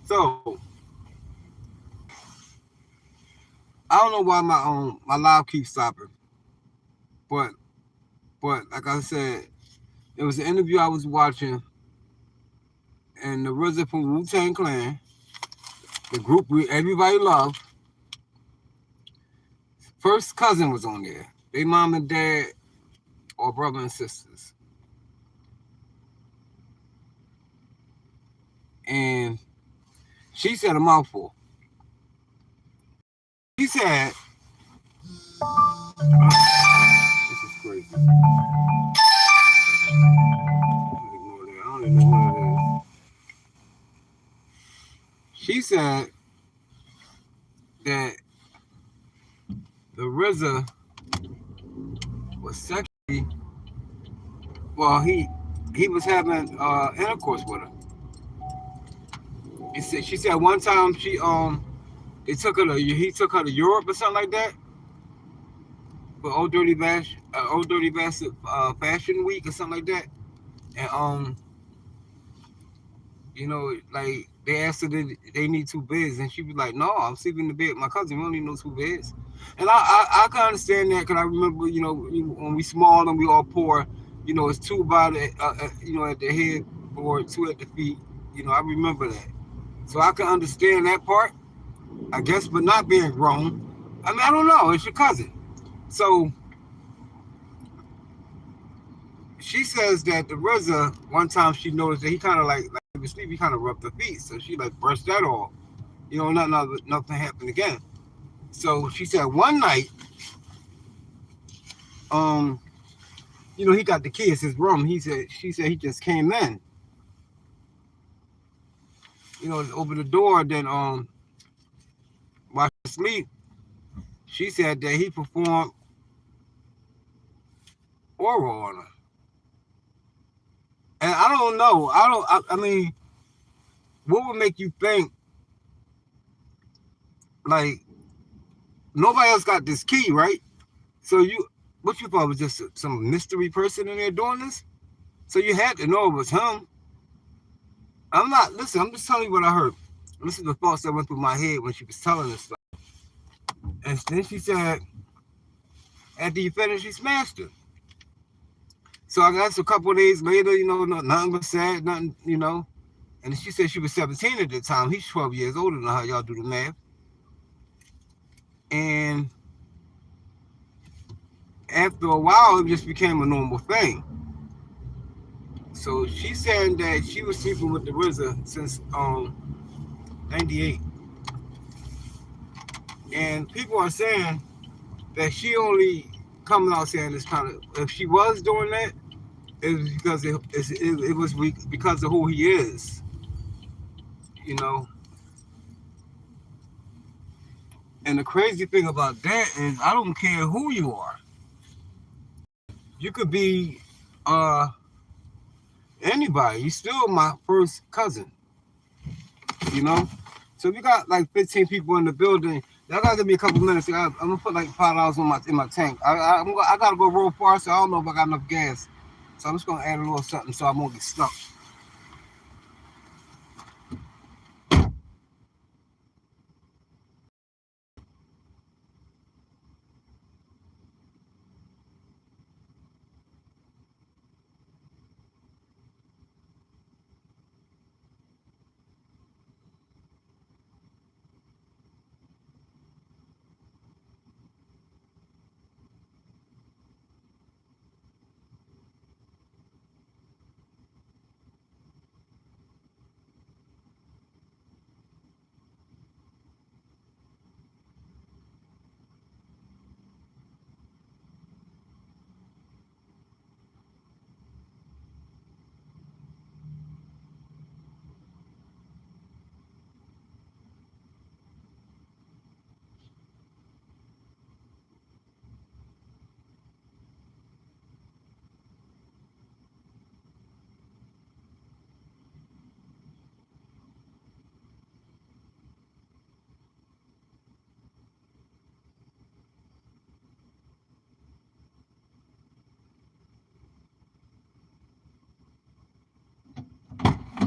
So I don't know why my live keeps stopping, but like I said, it was an interview I was watching, and the RZA from Wu-Tang Clan, the group we everybody loved, first cousin was on there. They mom and dad or brother and sisters, and she said a mouthful. She said, "This is crazy." Ignore that. I don't even know what it is. She said that the RZA was sexually, well, he was having intercourse with her. She said one time they took her to he took her to Europe or something like that for Old Dirty Bastard Fashion Week or something like that, and like they asked her that they need two beds, and she was like, "No, I'm sleeping in the bed with my cousin. We don't need no two beds." And I can understand that because I remember, when we small and we all poor, it's two by the at the head or two at the feet. I remember that, so I can understand that part, I guess, but not being grown. I mean, I don't know. It's your cousin, so she says that the RZA one time she noticed that he kind of like he was sleepy, kind of rubbed her feet, so she like brushed that off. Nothing happened again. So she said one night, um, he got the key. It's his room. She said he just came in, opened the door. Then while she was asleep, she said that he performed oral on her. And I don't know. I mean, what would make you think like nobody else got this key, right? So what you thought was just some mystery person in there doing this? So you had to know it was him. I'm not, listen, I'm just telling you what I heard. Listen to the thoughts that went through my head when she was telling this stuff. And then she said, after you finished, he smashed her. So I guess a couple of days later, nothing was said, nothing. And she said she was 17 at the time. He's 12 years older than her. Y'all do the math. And after a while, it just became a normal thing. So she said that she was sleeping with the RZA since 98. And people are saying that she only coming out saying this kind of, if she was doing that, it was because it was because of who he is, you know. And the crazy thing about that is, I don't care who you are. You could be uh anybody. You still my first cousin, you know. So if you got like 15 people in the building, y'all gotta give me a couple minutes. I'm gonna put like $5 in my tank. I gotta go real far, so I don't know if I got enough gas. So I'm just gonna add a little something so I won't get stuck.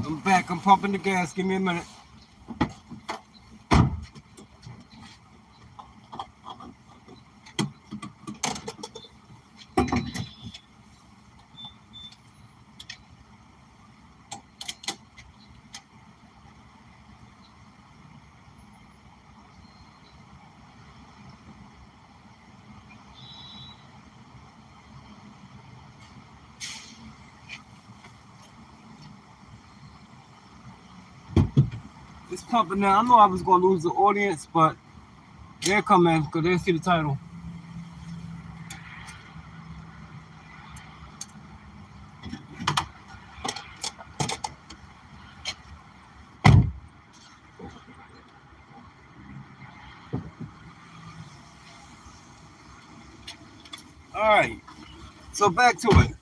I'm back. I'm pumping the gas. Give me a minute. It's pumping now. I know I was gonna lose the audience, but they're coming because they see the title. All right. So back to it.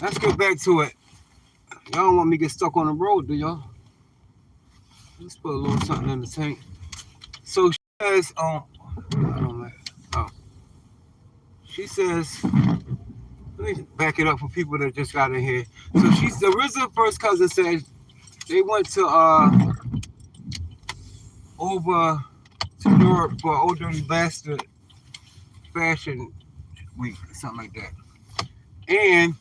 Let's get back to it. Y'all don't want me to get stuck on the road, do y'all? Let's put a little something in the tank. So she says, I don't know. Oh, she says, let me back it up for people that just got in here. So she's the RZA first cousin said they went to over to Europe for Old Dirty Bastard Fashion Week or something like that. And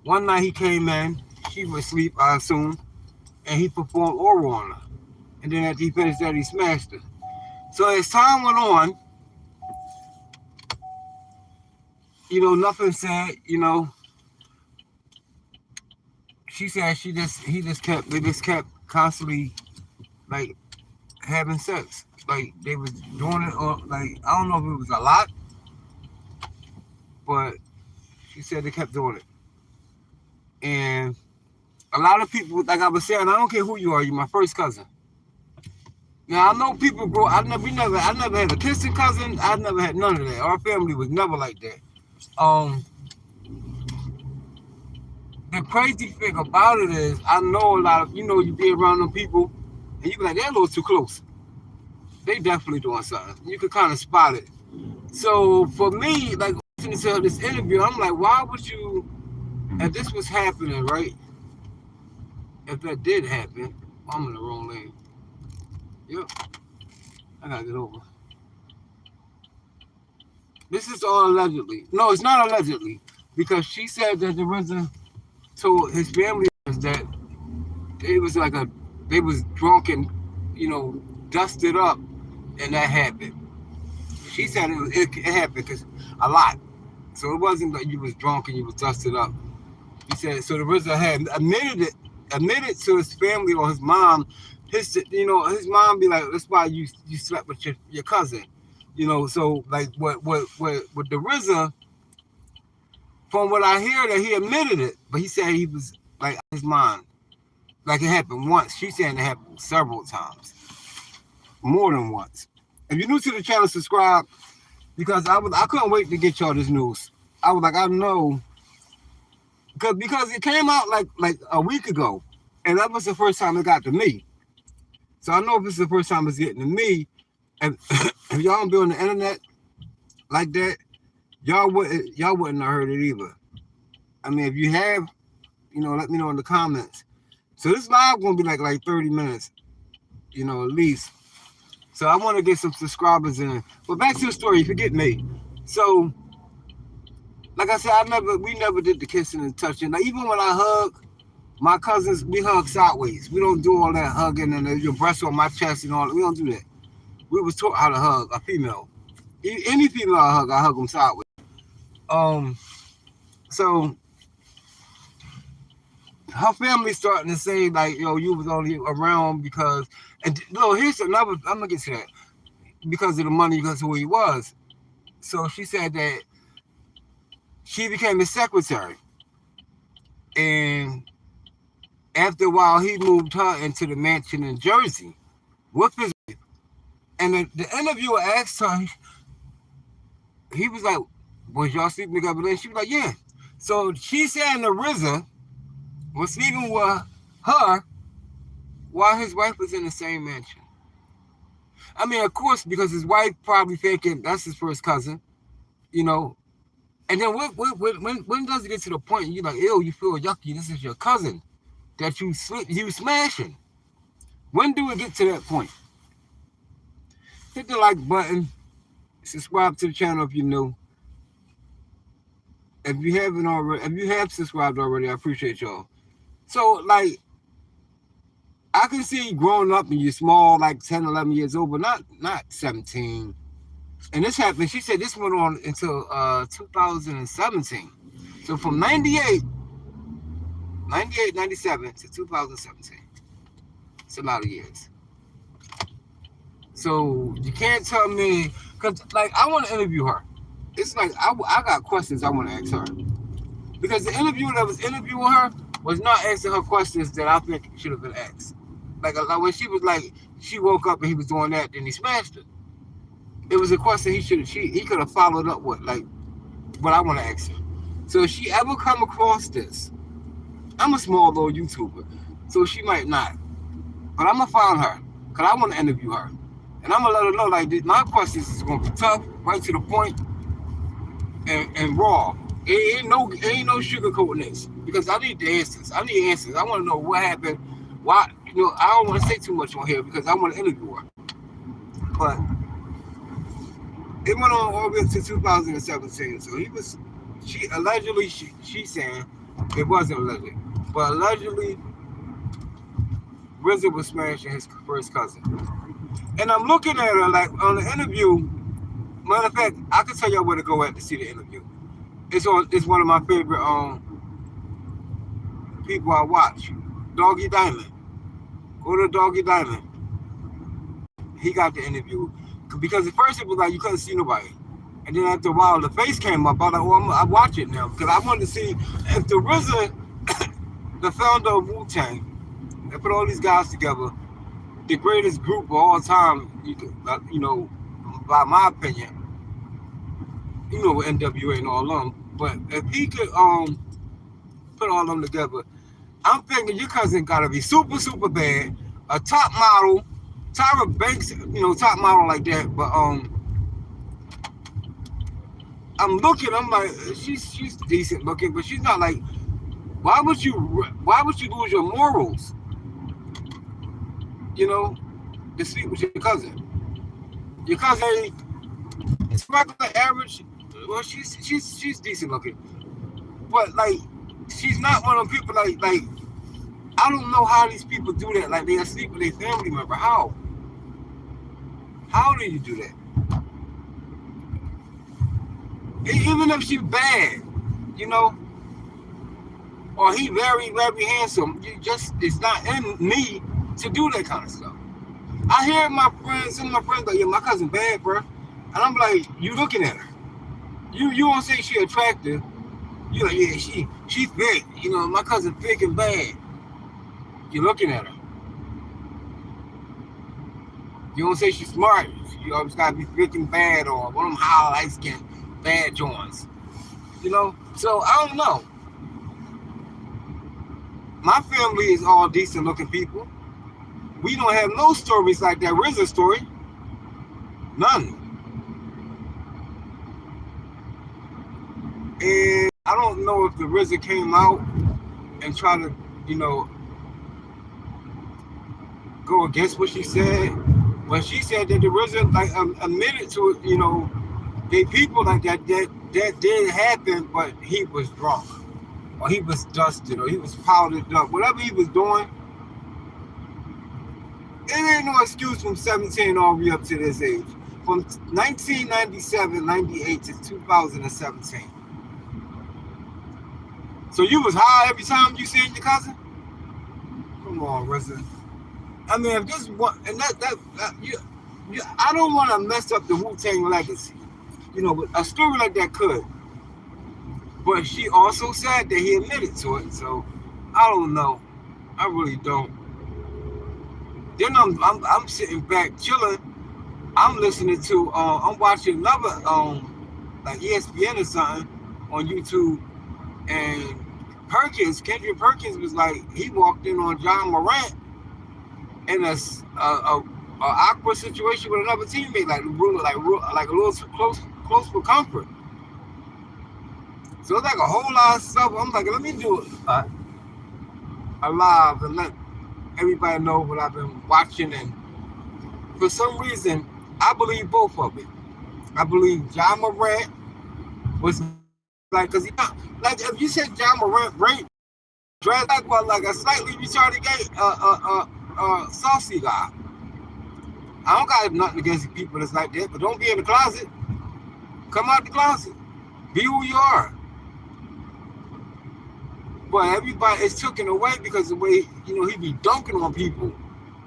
one night he came in, she was asleep, I assume, and he performed oral on her. And then after he finished that, he smashed her. So as time went on, nothing said, she said they just kept constantly like having sex. Like they was doing it, or like I don't know if it was a lot, but she said they kept doing it. And a lot of people, like I was saying, I don't care who you are, you're my first cousin. Now I know people grow. I never had a kissing cousin. I never had none of that. Our family was never like that. The crazy thing about it is, I know a lot of you be around them people, and you be like, they're a little too close. They definitely doing something. You can kind of spot it. So for me, like listening to this interview, I'm like, why would you? If this was happening, right? If that did happen, I'm in the wrong lane. Yep. I gotta get over. This is all allegedly. No, it's not allegedly. Because she said that the RZA told his family that it was they was drunk and, dusted up, and that happened. She said it happened because a lot. So it wasn't like you was drunk and you was dusted up. He said, so the RZA had admitted to his family or his mom, his mom be like, that's why you slept with your cousin, So like what the RZA, from what I hear, that he admitted it, but he said he was like his mom, like it happened once. She's saying it happened several times, more than once. If you're new to the channel, subscribe, because I couldn't wait to get y'all this news. I was like, I know. Because it came out like a week ago, and that was the first time it got to me. So I know if it's the first time it's getting to me, and if y'all don't be on the internet like that, y'all wouldn't have heard it either. I mean, if you have, let me know in the comments. So this live gonna be like 30 minutes, at least. So I want to get some subscribers in. But back to the story, forget me. So, like I said, we never did the kissing and touching. Like even when I hug my cousins, we hug sideways. We don't do all that hugging and your breasts on my chest and all that. We don't do that. We was taught how to hug a female. Any female I hug them sideways. So her family starting to say like, yo, you was only around because, and here's another. I'm gonna get to that, because of the money, because of who he was. So she said that she became his secretary, and after a while, he moved her into the mansion in Jersey with his wife. And the interviewer asked her, he was like, was y'all sleeping together? And she was like, yeah. So she said the RZA was sleeping with her while his wife was in the same mansion. I mean, of course, because his wife probably thinking that's his first cousin, And then when does it get to the point you're like, ew, you feel yucky, this is your cousin that you smashing? When do we get to that point? Hit the like button. Subscribe to the channel if you're new. If you haven't already, if you have subscribed already, I appreciate y'all. So, like, I can see you growing up and you're small, like 10, 11 years old, but not 17. And this happened, she said this went on until 2017. So from 98, 97 to 2017. It's a lot of years. So you can't tell me, because like I want to interview her. It's like I got questions I want to ask her. Because the interviewer that was interviewing her was not asking her questions that I think should have been asked. Like when she was like, she woke up and he was doing that, then he smashed her. It was a question he could have followed up with, like what I want to ask her. So if she ever come across this, I'm a small little YouTuber, so she might not. But I'm gonna find her, cause I want to interview her, and I'm gonna let her know like my questions is gonna be tough, right to the point, and raw. It ain't no sugarcoating this, because I need the answers. I need answers. I want to know what happened. Why? I don't want to say too much on here because I want to interview her. But it went on all the way to 2017. So she allegedly, she saying it wasn't allegedly, but allegedly RZA was smashing his first cousin. And I'm looking at her like on the interview. Matter of fact, I can tell y'all where to go at to see the interview. It's one of my favorite people I watch. Doggy Diamond. Go to Doggy Diamond. He got the interview. Because at first it was like you couldn't see nobody. And then after a while the face came up. I was like, well, I watch it now. Because I wanted to see if the RZA, the founder of Wu-Tang, they put all these guys together, the greatest group of all time, by my opinion, with NWA and all of them. But if he could put all of them together, I'm thinking your cousin gotta be super, super bad, a top model, Tyra Banks, top model like that. But I'm like, she's decent looking, but she's not like. Why would you lose your morals? To sleep with your cousin. Your cousin is regular average. Well, she's decent looking, but like she's not one of them people like I don't know how these people do that. Like they sleep with their family member. How? How do you do that? Even if she's bad, or he very, very handsome, it's not in me to do that kind of stuff. I hear some of my friends like, yeah, my cousin bad, bro. And I'm like, you looking at her. You won't say she attractive. You're like, yeah, she thick. My cousin thick and bad. You're looking at her. You don't say she's smart. You always gotta be thick and bad, or one of them high light skin bad joints. So I don't know. My family is all decent looking people. We don't have no stories like that RZA story. None. And I don't know if the RZA came out and tried to, go against what she said. But she said that the RZA like admitted to it, they people like that did happen, but he was drunk. Or he was dusted, or he was powdered up. Whatever he was doing, it ain't no excuse from 17 all the way up to this age. From 1997, 98 to 2017. So you was high every time you seen your cousin? Come on, RZA. I mean, if this one, and I don't want to mess up the Wu-Tang legacy. But a story like that could. But she also said that he admitted to it, so I don't know. I really don't. Then I'm sitting back chilling. I'm listening to I'm watching another like ESPN or something on YouTube, and Kendrick Perkins was like, he walked in on John Morant in a awkward situation with another teammate, like a little close for comfort. So it's like a whole lot of stuff. I'm like, let me do it live and let everybody know what I've been watching. And for some reason, I believe both of it. I believe John Morant was like, because like if you said John Morant raped, dressed like a slightly retarded gay, saucy guy. I don't got nothing against people that's like that, but don't be in the closet. Come out the closet. Be who you are. But everybody is taken away because the way, he be dunking on people.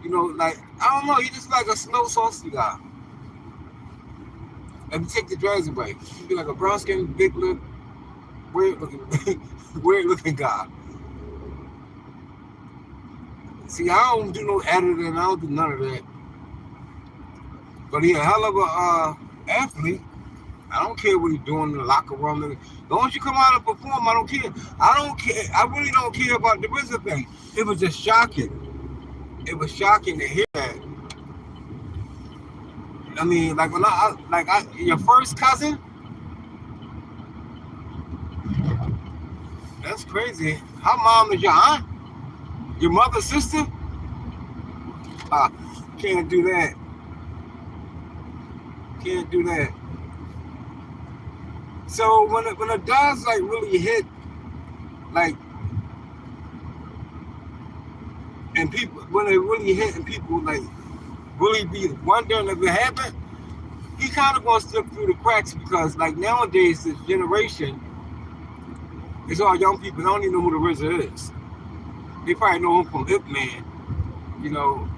Like I don't know, he just like a slow saucy guy. And you take the drugs away, he'd be like a brown skinned, big lip, weird looking, weird looking guy. See, I don't do no editing, I don't do none of that. But he a hell of a athlete. I don't care what he's doing in the locker room. As long as you come out and perform, I don't care. I don't care. I really don't care about the RZA thing. It was just shocking. It was shocking to hear that. I mean, like your first cousin. That's crazy. How mom is your aunt? Your mother's sister? Uh, can't do that. Can't do that. So when it does like really hit, like, and people when it really hit and people like really be wondering if it happened, he kind of gonna slip through the cracks because like nowadays this generation, it's all young people. They don't even know who the RZA is. They probably know him from Ip Man,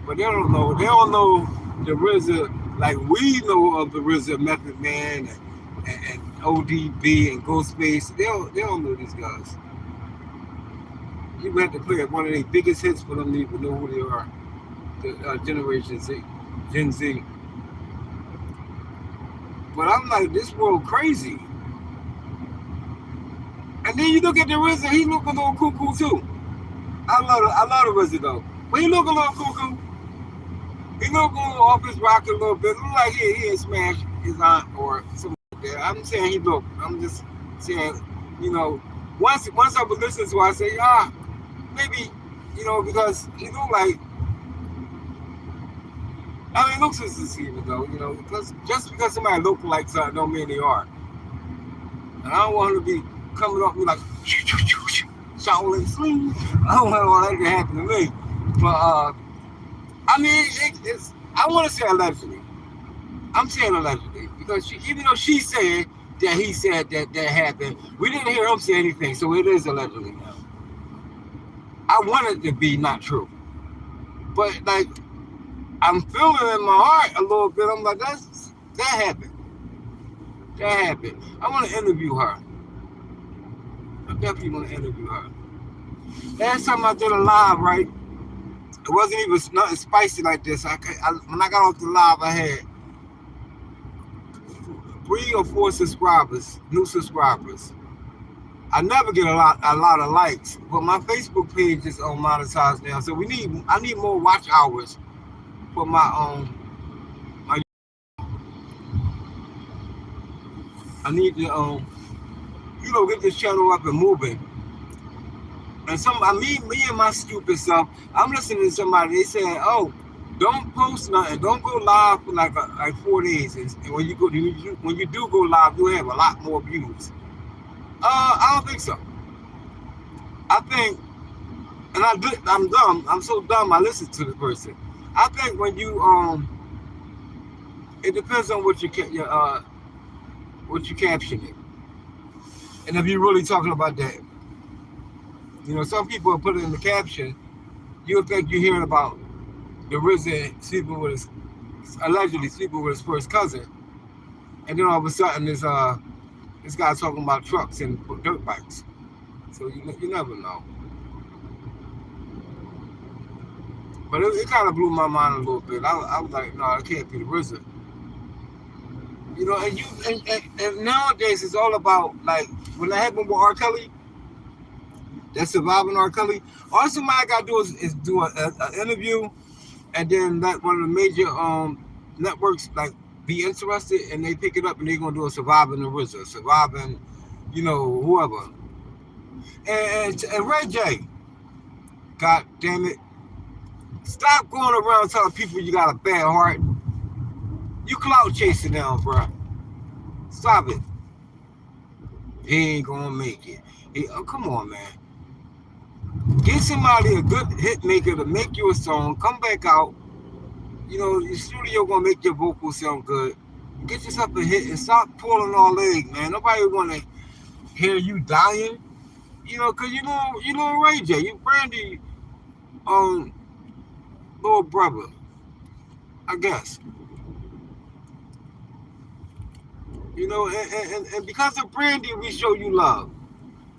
but they don't know. They don't know the RZA like we know of the RZA, Method Man, and ODB and Ghostface. They don't know these guys. You have to play one of their biggest hits for them to even know who they are. The Generation Z, Gen Z. But I'm like, this world crazy. And then you look at the RZA, he look a little cuckoo too. I love the RZA though. But he look a little cuckoo. He look a little off his rocker a little bit. Look like he had smashed his aunt or something like that. I'm saying he look. I'm just saying, once I would listen to it, I say, maybe, because he look like, I mean, looks is deceiving though, because just because somebody look like something don't mean they are. And I don't want him to be coming up with like Shaolin Sling. I don't want that to happen to me. But I mean, it's. I want to say allegedly. I'm saying allegedly because even though she said that he said that happened, we didn't hear him say anything, so it is allegedly now. I want it to be not true, but like I'm feeling in my heart a little bit. I'm like, that happened. That happened. I want to interview her. I definitely want to interview her. Last time I did a live, right? It wasn't even nothing spicy like this. When I got off the live, I had 3 or 4 subscribers, new subscribers. I never get a lot of likes, but my Facebook page is monetized now. So I need more watch hours for my I need to get this channel up and moving. And me and my stupid self, I'm listening to somebody. They said, "Oh, don't post nothing. Don't go live for like 4 days. And when you do go live, you'll have a lot more views." I don't think so. I think, and I'm dumb. I'm so dumb. I listen to the person. I think when you it depends on what you caption it, and if you're really talking about that. Some people will put it in the caption. You'll think you're hearing about the RZA allegedly sleeping with his first cousin, and then all of a sudden this guy talking about trucks and dirt bikes. So you never know. But it kind of blew my mind a little bit. I was like, no, it can't be the RZA. And nowadays it's all about like when that happened with R. Kelly. That's surviving R. Kelly. All somebody got to do is do an interview, and then let one of the major networks like be interested, and they pick it up, and they're gonna do a surviving the RZA, surviving, whoever. And Ray J, God damn it, stop going around telling people you got a bad heart. You clout chasing now, bro. Stop it. He ain't gonna make it. Come on, man. Get somebody, a good hit maker, to make you a song. Come back out. Your studio gonna make your vocals sound good. Get yourself a hit and stop pulling all leg, man. Nobody wanna hear you dying. Cause you know Ray J, you Brandy, little brother, I guess. And because of Brandy, we show you love.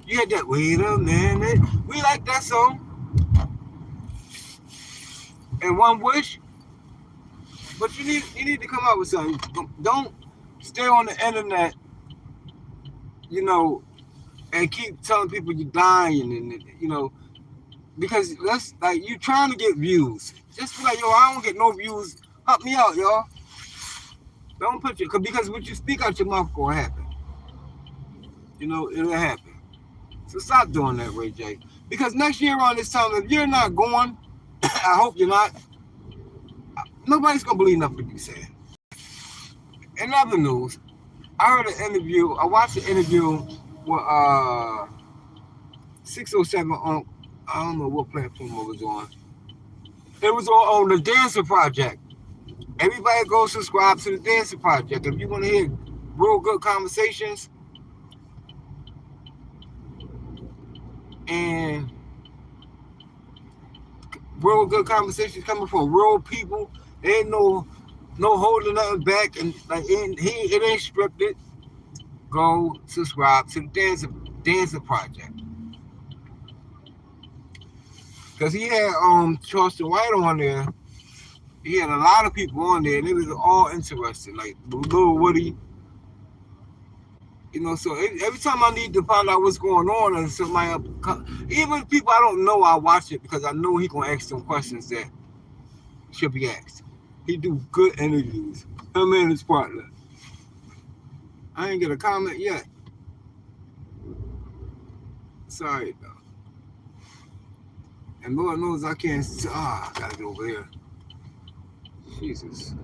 You had that, wait a minute. We like that song. And One Wish, but you need to come up with something. Don't stay on the internet, you know, and keep telling people you're dying, and because that's like you trying to get views. Just be like, yo, I don't get no views. Help me out, y'all. Don't put your because what you speak out your mouth gonna happen. It'll happen. So stop doing that, Ray J. Because next year around this time, if you're not going, I hope you're not. Nobody's gonna believe nothing you say. In other news, I heard an interview. I watched an interview with 607 on, I don't know what platform it was on. It was on the Dancer Project. Everybody go subscribe to the Dancer Project. If you want to hear real good conversations and real good conversations coming from real people, there ain't no holding nothing back, and like it ain't scripted. Go subscribe to the Dancer Project. Because he had Charleston White on there. He had a lot of people on there, and it was all interesting. Like Lil Woody, So every time I need to find out what's going on, and somebody, even people I don't know, I watch it because I know he gonna ask some questions that should be asked. He do good interviews. Him and his partner. I ain't get a comment yet. Sorry though. And Lord knows I can't. I gotta get over here. Jesus.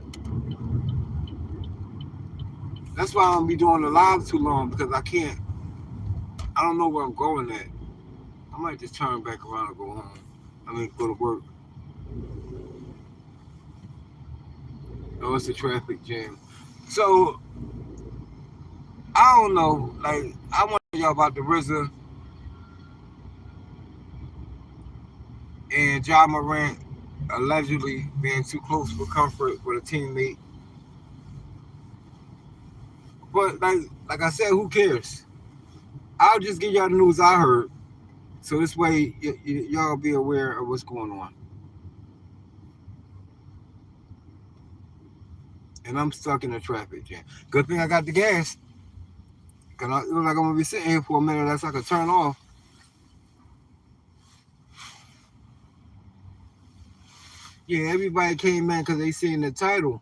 That's why I don't be doing the live too long, because I can't. I don't know where I'm going at. I might just turn back around and go home. Go to work. Oh, it's a traffic jam. So, I don't know. Like, I want to tell y'all about the RZA and Ja Morant allegedly being too close for comfort with a teammate. But, like I said, who cares? I'll just give y'all the news I heard. So this way, y'all be aware of what's going on. And I'm stuck in a traffic jam. Good thing I got the gas. Cause it looks like I'm gonna be sitting here for a minute. That's like a turn off. Yeah, everybody came in because they seen the title.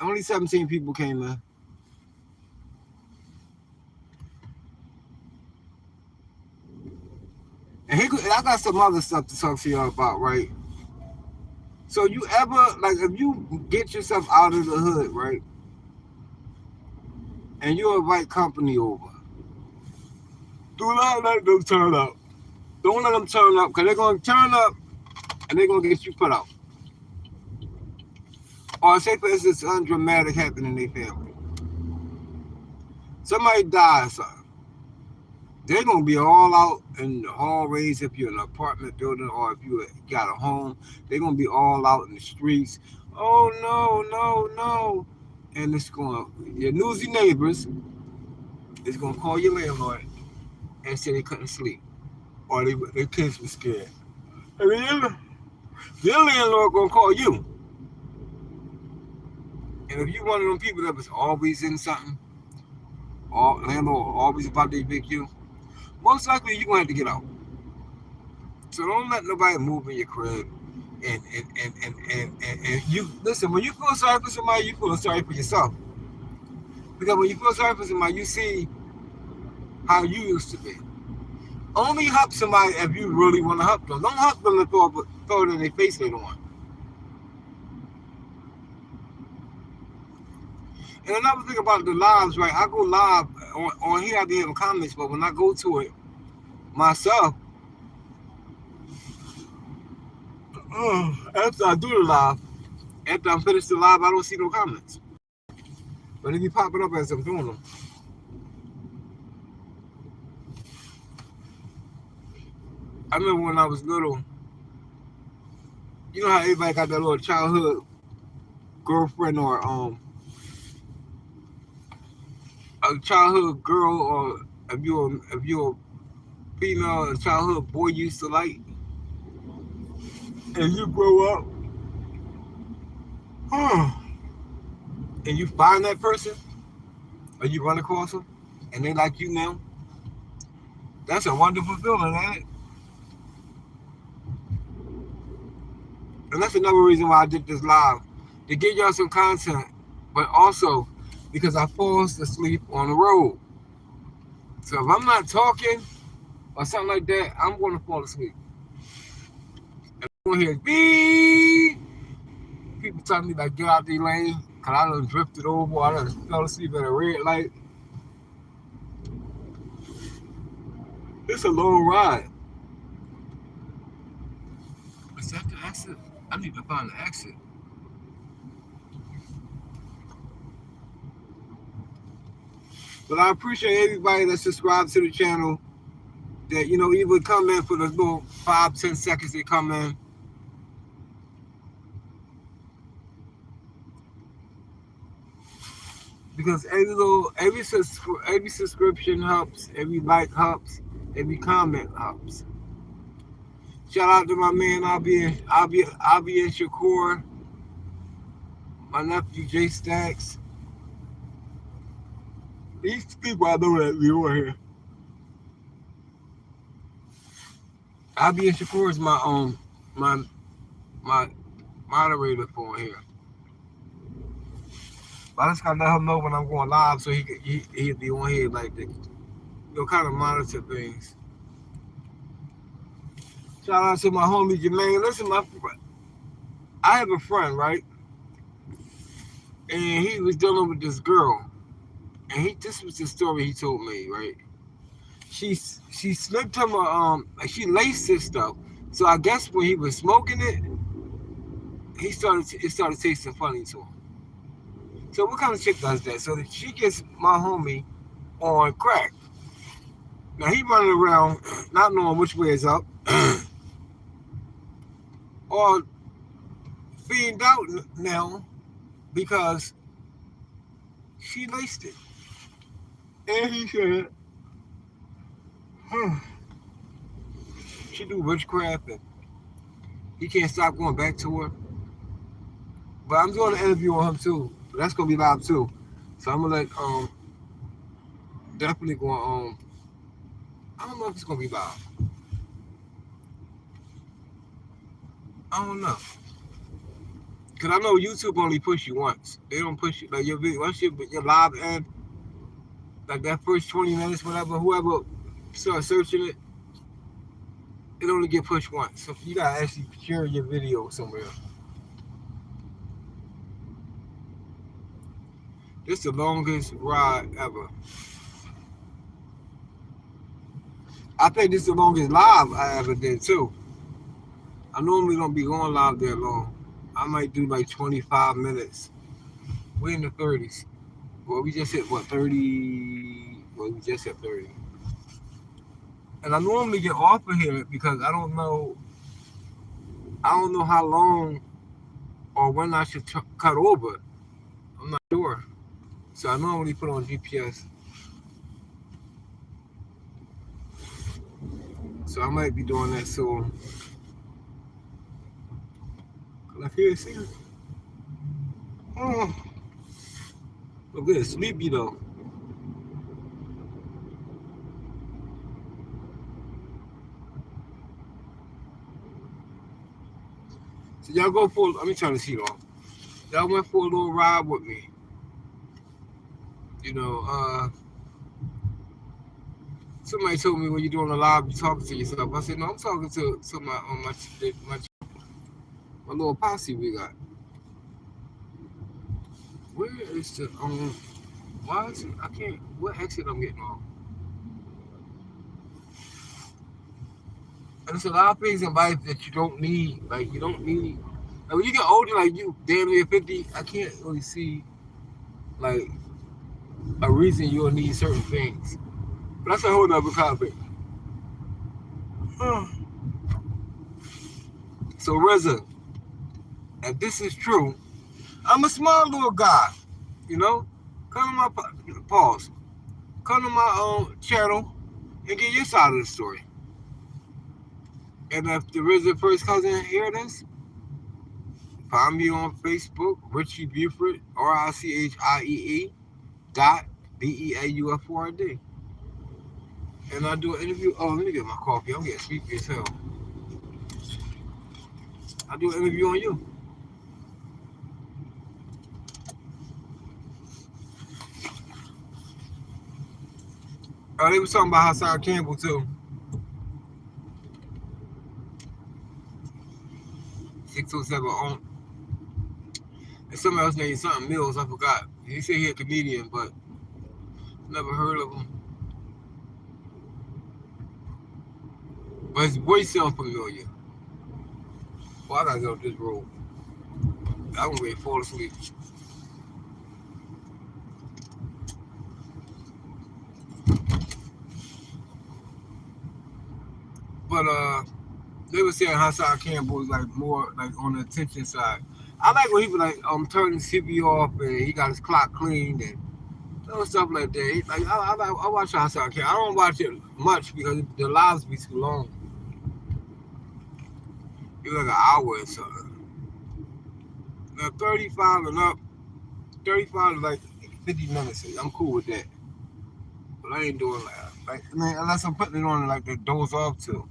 Only 17 people came in. And I got some other stuff to talk to y'all about, right? So you ever, like, if you get yourself out of the hood, right? And you invite company over, do not let them turn up. Don't let them turn up, because they're going to turn up and they're going to get you put out. Or say, for instance, something dramatic happened in their family. Somebody dies, something. They're going to be all out in the hallways if you're in an apartment building, or if you got a home. They're going to be all out in the streets. Oh, no. And it's going, your newsy neighbors is going to call your landlord and say they couldn't sleep, or their kids were scared. And then your landlord going to call you. And if you're one of them people that was always in something, landlord always about to evict you, most likely you're going to have to get out. So don't let nobody move in your crib. And you listen, when you feel sorry for somebody, you feel sorry for yourself. Because when you feel sorry for somebody, you see how you used to be. Only help somebody if you really want to help them. Don't help them to throw it in their face later on. And another thing about the lives, right? I go live on here, I be having comments, but when I go to it myself, after I do the live, after I'm finished the live, I don't see no comments. But they be popping up as I'm doing them. I remember when I was little, you know how everybody got that little childhood girlfriend or a childhood girl, or if you're a female, a childhood boy used to like, and you grow up, and you find that person, or you run across them, and they like you now. That's a wonderful feeling, ain't it? And that's another reason why I did this live, to give y'all some content, but also because I falls asleep on the road. So if I'm not talking or something like that, I'm going to fall asleep. And I'm going to hear beep. People telling me like get out the lane, cause I done drifted over, I done fell asleep at a red light. It's a long ride. Is that the exit? I need to find the exit. But I appreciate everybody that subscribed to the channel. That even come in for the little 5-10 seconds they come in. Because every subscription helps, every like helps, every comment helps. Shout out to my man. I'll be in Shakur, my nephew Jay Stacks. These people I know that we were here. I'll be in Shakur is my moderator for here. But I just gotta let him know when I'm going live, so he'll be on here like the kind of monitor things. Shout out to my homie Jermaine. Listen, I have a friend, right? And he was dealing with this girl. And this was the story he told me, right? She slipped him she laced his stuff. So I guess when he was smoking it, it started tasting funny to him. So what kind of chick does that? So that she gets my homie on crack. Now he running around not knowing which way is up, or fiend out now because she laced it. And he said, she do witchcraft and he can't stop going back to her. But I'm doing an interview on him too. But that's gonna be live too. So I'm gonna definitely going I don't know if it's gonna be live. I don't know. Cause I know YouTube only push you once. They don't push you like your video once your live end, like that first 20 minutes, whatever, whoever starts searching it, it only get pushed once. So you gotta actually share your video somewhere. This is the longest ride ever. I think this is the longest live I ever did too. I normally don't be going live that long. I might do like 25 minutes. We're in the 30s. Well, we just hit 30? Well, we just hit 30. And I normally get off of here because I don't know how long or when I should cut over. I'm not sure. So I normally put on GPS. So I might be doing that soon. I can't see it. Oh. I'm getting sleepy though. So y'all go for, let me turn this heat off. Y'all went for a little ride with me. Somebody told me when you're doing a live, you're talking to yourself. I said, no, I'm talking to my little posse we got. Where is the why is it, I can't, what exit I'm getting on? And there's a lot of things in life that you don't need. Like you don't need, like when you get older, like you damn near 50, I can't really see like a reason you'll need certain things. But that's a whole nother topic. So RAZA, if this is true, I'm a small little guy, you know. Come to my pause. Come to my channel and get your side of the story. And if the RZA first cousin hear this, find me on Facebook, Richie Buford, RICHIEE dot BEAUFORD. And I do an interview. Oh, let me get my coffee. I'm getting sleepy as hell. I do an interview on you. Oh, they was talking about Hassan Campbell too. 607 on. And somebody else named something Mills. I forgot. He said he a comedian, but never heard of him. But his voice sounds familiar. Well, I gotta get up this road. I'm gonna ready to fall asleep. But they were saying Hassan Campbell was like more like on the attention side. I like when he was like turning his TV off and he got his clock cleaned and stuff like that. Like I watch Hassan Campbell. I don't watch it much because the lives be too long. It's like an hour or something. Now 35 and up, 35 is like 50 minutes. I'm cool with that. But I ain't doing like I mean, unless I'm putting it on like the doze off too.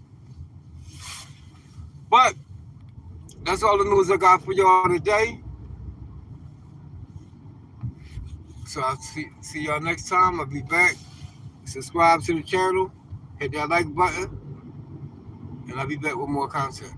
But that's all the news I got for y'all today. So I'll see y'all next time. I'll be back. Subscribe to the channel. Hit that like button. And I'll be back with more content.